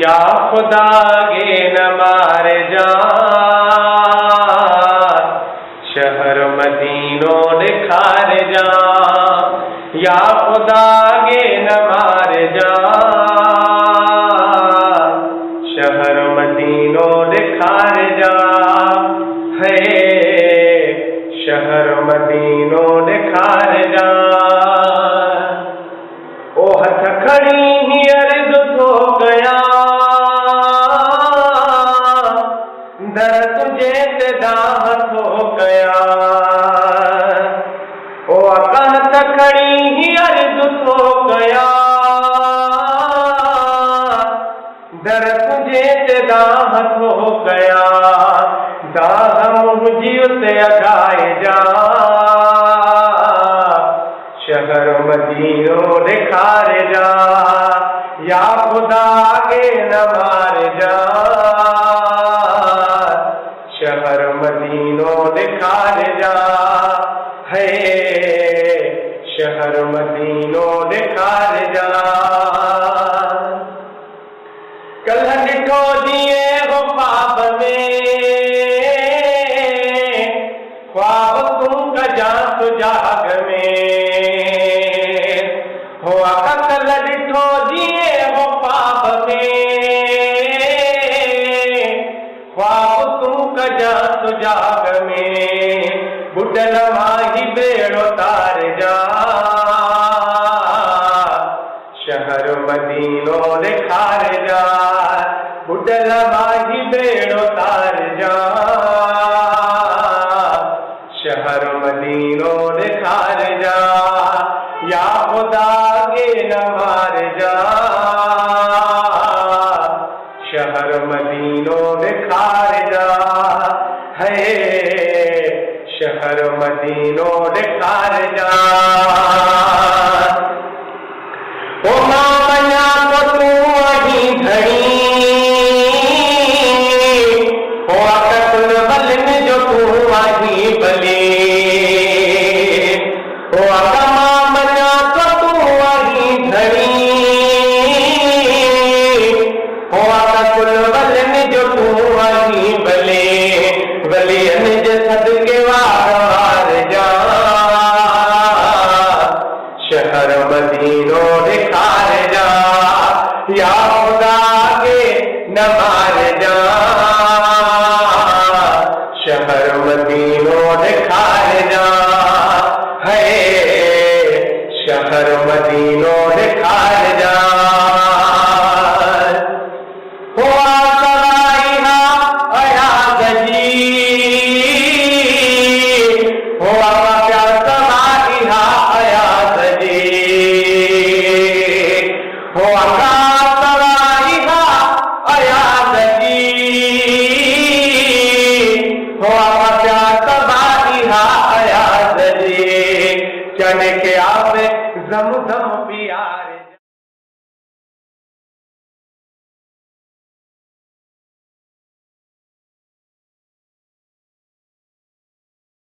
या खुदा गे न मार जान, शहर मदीनो निखार जान। या खुदा गे न मार जान, शहर मदीनो निखार जान। है शहर मदीनो निखार जान। ओ हथ खड़ी ही अर्ज थो गया, दर तुझे ते दाह थो गया। ओ अका हथ खड़ी ही अर्ज थो गया, दर तुझे ते दाह थो गया। दाह मुझी उते अगाए जा, शहर मदीनो निखार जा। या खुदा गे न मार जा, शहर मदीनो निखार जा। है शहर मदीनो निखार जा। कल ॾिठो दिए हो ख्वाब में, ख्वाब तू कजा सुजाग में। हो आका कल ॾिठो दिए हो ख्वाब में, ख्वाब तू कजा सुजाग में। बुडल माही बेड़ो तार जा, शहर मदीनो निखार जा। बुडल माही बेड़ो तार जा, शहर मदीनो निखार जा। या खुदा गे न मार जा, शहर मदीनो निखार जा। है शहर मदीनो निखार जा। ओ मां मना तो तू वही घड़ी, ओ अकल बलन जो तू वही बली। ओ अका मां मना तो तू वही घड़ी, ओ अकल बलन जो तू वही बले। बलियन जे सदके वार वार जा, शहर मदीनो निखार जा। या खुदा गे न मार जा, शहर मदीनो निखार जा। है शहर मदीनो निखार जा। हो आसराइहा अयाद जी, हो आका सराइहा अयाद जी। हो आका सराइहा अयाद जी, हो आका सराइहा अयाद जी। चन के आप जम जम प्यार।